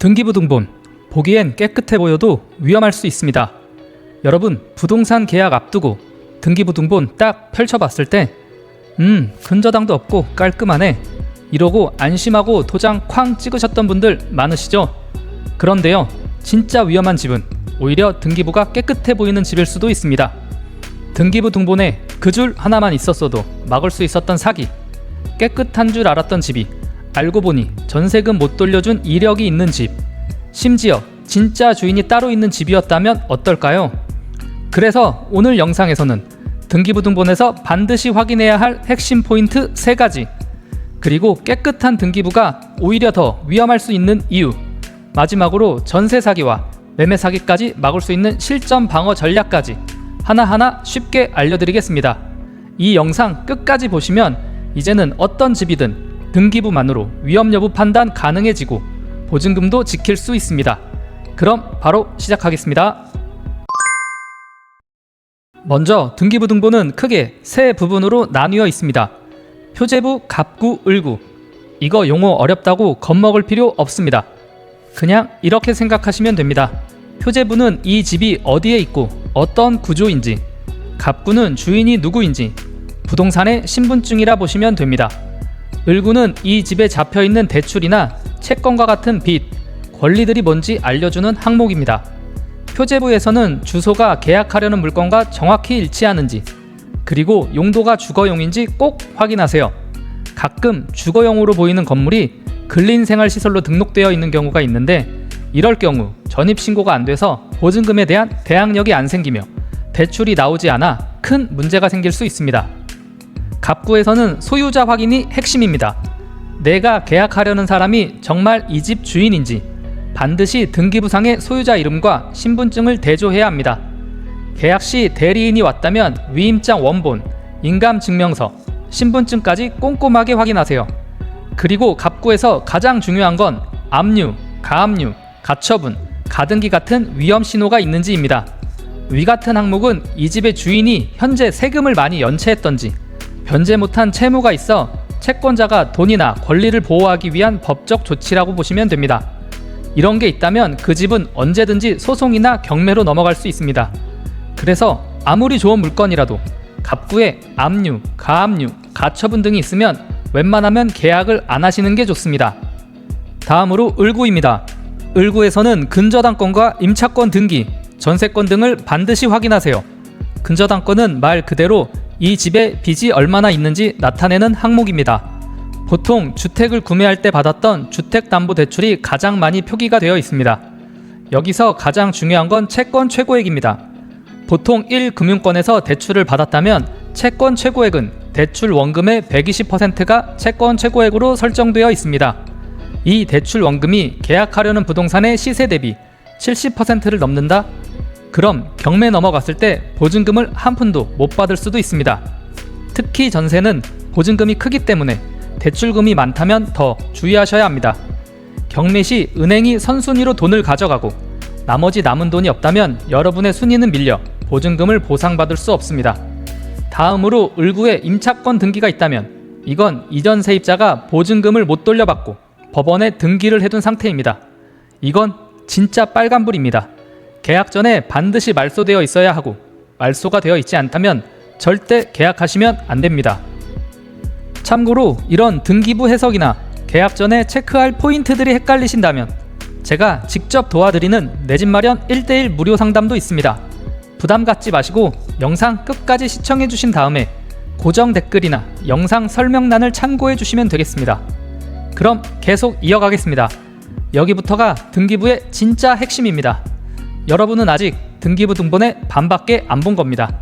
등기부등본, 보기엔 깨끗해 보여도 위험할 수 있습니다. 여러분, 부동산 계약 앞두고 등기부등본 딱 펼쳐봤을 때 근저당도 없고 깔끔하네, 이러고 안심하고 도장 쾅 찍으셨던 분들 많으시죠? 그런데요, 진짜 위험한 집은 오히려 등기부가 깨끗해 보이는 집일 수도 있습니다. 등기부등본에 그 줄 하나만 있었어도 막을 수 있었던 사기, 깨끗한 줄 알았던 집이 알고 보니 전세금 못 돌려준 이력이 있는 집, 심지어 진짜 주인이 따로 있는 집이었다면 어떨까요? 그래서 오늘 영상에서는 등기부등본에서 반드시 확인해야 할 핵심 포인트 3가지, 그리고 깨끗한 등기부가 오히려 더 위험할 수 있는 이유, 마지막으로 전세 사기와 매매 사기까지 막을 수 있는 실전 방어 전략까지 하나하나 쉽게 알려드리겠습니다. 이 영상 끝까지 보시면 이제는 어떤 집이든 등기부만으로 위험 여부 판단 가능해지고 보증금도 지킬 수 있습니다. 그럼 바로 시작하겠습니다. 먼저 등기부등본은 크게 3부분으로 나뉘어 있습니다. 표제부, 갑구, 을구. 이거 용어 어렵다고 겁먹을 필요 없습니다. 그냥 이렇게 생각하시면 됩니다. 표제부는 이 집이 어디에 있고 어떤 구조인지, 갑구는 주인이 누구인지, 부동산의 신분증이라 보시면 됩니다. 을구는 이 집에 잡혀있는 대출이나 채권과 같은 빚, 권리들이 뭔지 알려주는 항목입니다. 표제부에서는 주소가 계약하려는 물건과 정확히 일치하는지, 그리고 용도가 주거용인지 꼭 확인하세요. 가끔 주거용으로 보이는 건물이 근린생활시설로 등록되어 있는 경우가 있는데, 이럴 경우 전입신고가 안 돼서 보증금에 대한 대항력이 안 생기며 대출이 나오지 않아 큰 문제가 생길 수 있습니다. 갑구에서는 소유자 확인이 핵심입니다. 내가 계약하려는 사람이 정말 이 집 주인인지 반드시 등기부상의 소유자 이름과 신분증을 대조해야 합니다. 계약 시 대리인이 왔다면 위임장 원본, 인감증명서, 신분증까지 꼼꼼하게 확인하세요. 그리고 갑구에서 가장 중요한 건 압류, 가압류, 가처분, 가등기 같은 위험 신호가 있는지입니다. 위 같은 항목은 이 집의 주인이 현재 세금을 많이 연체했던지, 변제 못한 채무가 있어 채권자가 돈이나 권리를 보호하기 위한 법적 조치라고 보시면 됩니다. 이런 게 있다면 그 집은 언제든지 소송이나 경매로 넘어갈 수 있습니다. 그래서 아무리 좋은 물건이라도 갑구에 압류, 가압류, 가처분 등이 있으면 웬만하면 계약을 안 하시는 게 좋습니다. 다음으로 을구입니다. 을구에서는 근저당권과 임차권 등기, 전세권 등을 반드시 확인하세요. 근저당권은 말 그대로 이 집에 빚이 얼마나 있는지 나타내는 항목입니다. 보통 주택을 구매할 때 받았던 주택담보대출이 가장 많이 표기가 되어 있습니다. 여기서 가장 중요한 건 채권 최고액입니다. 보통 1금융권에서 대출을 받았다면 채권 최고액은 대출 원금의 120%가 채권 최고액으로 설정되어 있습니다. 이 대출 원금이 계약하려는 부동산의 시세 대비 70%를 넘는다? 그럼 경매 넘어갔을 때 보증금을 한 푼도 못 받을 수도 있습니다. 특히 전세는 보증금이 크기 때문에 대출금이 많다면 더 주의하셔야 합니다. 경매 시 은행이 선순위로 돈을 가져가고 나머지 남은 돈이 없다면 여러분의 순위는 밀려 보증금을 보상받을 수 없습니다. 다음으로 을구에 임차권 등기가 있다면 이건 이전 세입자가 보증금을 못 돌려받고 법원에 등기를 해둔 상태입니다. 이건 진짜 빨간불입니다. 계약 전에 반드시 말소되어 있어야 하고, 말소가 되어 있지 않다면 절대 계약하시면 안 됩니다. 참고로 이런 등기부 해석이나 계약 전에 체크할 포인트들이 헷갈리신다면 제가 직접 도와드리는 내 집 마련 1:1 무료 상담도 있습니다. 부담 갖지 마시고 영상 끝까지 시청해 주신 다음에 고정 댓글이나 영상 설명란을 참고해 주시면 되겠습니다. 그럼 계속 이어가겠습니다. 여기부터가 등기부의 진짜 핵심입니다. 여러분은 아직 등기부등본의 반밖에 안 본 겁니다.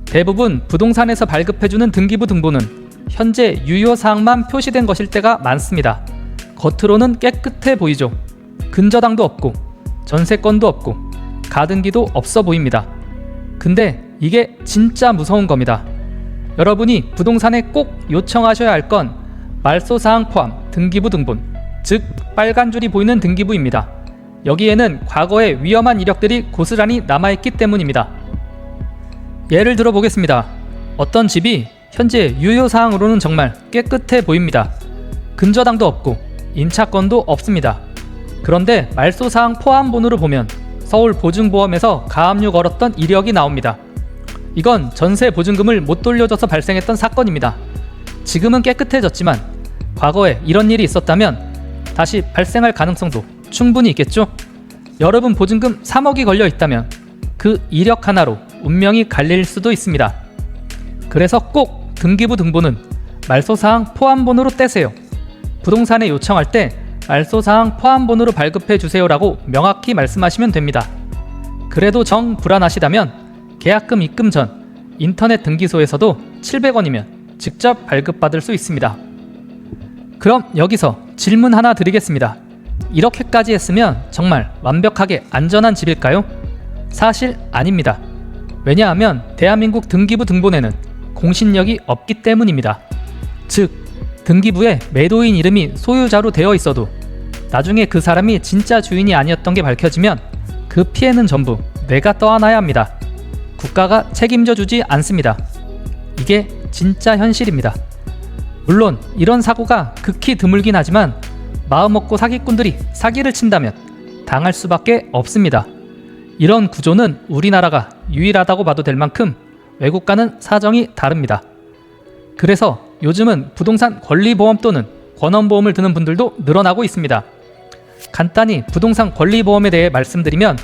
대부분 부동산에서 발급해주는 등기부등본은 현재 유효사항만 표시된 것일 때가 많습니다. 겉으로는 깨끗해 보이죠. 근저당도 없고 전세권도 없고 가등기도 없어 보입니다. 근데 이게 진짜 무서운 겁니다. 여러분이 부동산에 꼭 요청하셔야 할 건 말소사항 포함 등기부등본, 즉 빨간 줄이 보이는 등기부입니다. 여기에는 과거의 위험한 이력들이 고스란히 남아있기 때문입니다. 예를 들어 보겠습니다. 어떤 집이 현재 유효사항으로는 정말 깨끗해 보입니다. 근저당도 없고 임차권도 없습니다. 그런데 말소사항 포함본으로 보면 서울보증보험에서 가압류 걸었던 이력이 나옵니다. 이건 전세보증금을 못 돌려줘서 발생했던 사건입니다. 지금은 깨끗해졌지만 과거에 이런 일이 있었다면 다시 발생할 가능성도 충분히 있겠죠? 여러분 보증금 3억이 걸려 있다면 그 이력 하나로 운명이 갈릴 수도 있습니다. 그래서 꼭 등기부 등본은 말소사항 포함본으로 떼세요. 부동산에 요청할 때 말소사항 포함본으로 발급해 주세요라고 명확히 말씀하시면 됩니다. 그래도 정 불안하시다면 계약금 입금 전 인터넷 등기소에서도 700원이면 직접 발급받을 수 있습니다. 그럼 여기서 질문 하나 드리겠습니다. 이렇게까지 했으면 정말 완벽하게 안전한 집일까요? 사실 아닙니다. 왜냐하면 대한민국 등기부 등본에는 공신력이 없기 때문입니다. 즉, 등기부에 매도인 이름이 소유자로 되어 있어도 나중에 그 사람이 진짜 주인이 아니었던 게 밝혀지면 그 피해는 전부 내가 떠안아야 합니다. 국가가 책임져 주지 않습니다. 이게 진짜 현실입니다. 물론 이런 사고가 극히 드물긴 하지만 마음먹고 사기꾼들이 사기를 친다면 당할 수밖에 없습니다. 이런 구조는 우리나라가 유일하다고 봐도 될 만큼 외국과는 사정이 다릅니다. 그래서 요즘은 부동산 권리보험 또는 권원보험을 드는 분들도 늘어나고 있습니다. 간단히 부동산 권리보험에 대해 말씀드리면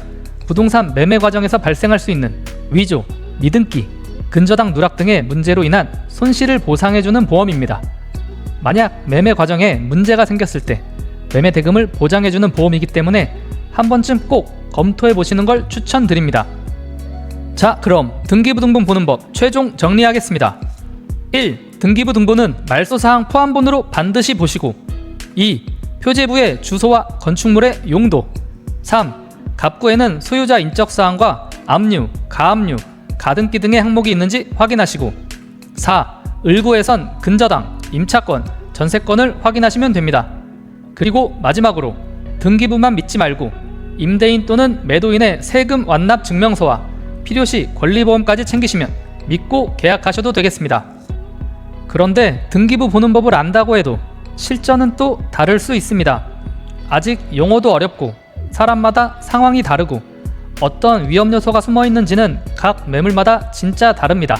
부동산 매매 과정에서 발생할 수 있는 위조, 미등기, 근저당 누락 등의 문제로 인한 손실을 보상해주는 보험입니다. 만약 매매 과정에 문제가 생겼을 때 매매 대금을 보장해주는 보험이기 때문에 한 번쯤 꼭 검토해보시는 걸 추천드립니다. 자, 그럼 등기부등본 보는 법 최종 정리하겠습니다. 1. 등기부등본은 말소사항 포함본으로 반드시 보시고 2. 표제부의 주소와 건축물의 용도 3. 갑구에는 소유자 인적사항과 압류, 가압류, 가등기 등의 항목이 있는지 확인하시고 4. 을구에선 근저당, 임차권, 전세권을 확인하시면 됩니다. 그리고 마지막으로 등기부만 믿지 말고 임대인 또는 매도인의 세금 완납 증명서와 필요시 권리보험까지 챙기시면 믿고 계약하셔도 되겠습니다. 그런데 등기부 보는 법을 안다고 해도 실전은 또 다를 수 있습니다. 아직 용어도 어렵고 사람마다 상황이 다르고 어떤 위험 요소가 숨어 있는지는 각 매물마다 진짜 다릅니다.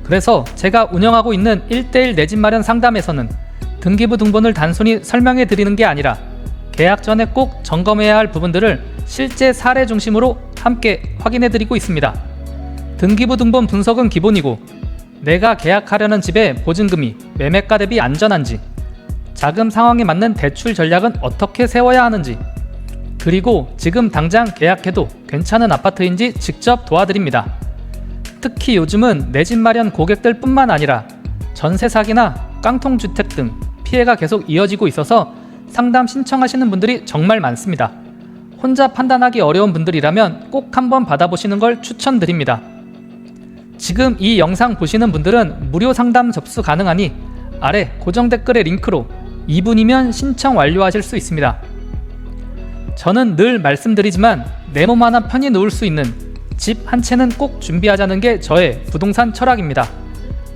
그래서 제가 운영하고 있는 1:1 내 집 마련 상담에서는 등기부 등본을 단순히 설명해 드리는 게 아니라 계약 전에 꼭 점검해야 할 부분들을 실제 사례 중심으로 함께 확인해 드리고 있습니다. 등기부 등본 분석은 기본이고 내가 계약하려는 집의 보증금이 매매가 대비 안전한지, 자금 상황에 맞는 대출 전략은 어떻게 세워야 하는지, 그리고 지금 당장 계약해도 괜찮은 아파트인지 직접 도와드립니다. 특히 요즘은 내 집 마련 고객들 뿐만 아니라 전세 사기나 깡통주택 등 피해가 계속 이어지고 있어서 상담 신청하시는 분들이 정말 많습니다. 혼자 판단하기 어려운 분들이라면 꼭 한번 받아보시는 걸 추천드립니다. 지금 이 영상 보시는 분들은 무료 상담 접수 가능하니 아래 고정 댓글의 링크로 2분이면 신청 완료하실 수 있습니다. 저는 늘 말씀드리지만 내 몸 하나 편히 놓을 수 있는 집 한 채는 꼭 준비하자는 게 저의 부동산 철학입니다.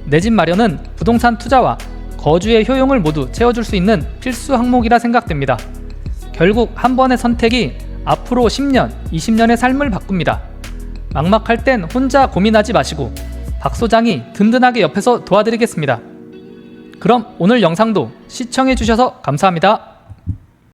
내 집 마련은 부동산 투자와 거주의 효용을 모두 채워줄 수 있는 필수 항목이라 생각됩니다. 결국 한 번의 선택이 앞으로 10년, 20년의 삶을 바꿉니다. 막막할 땐 혼자 고민하지 마시고 박 소장이 든든하게 옆에서 도와드리겠습니다. 그럼 오늘 영상도 시청해 주셔서 감사합니다.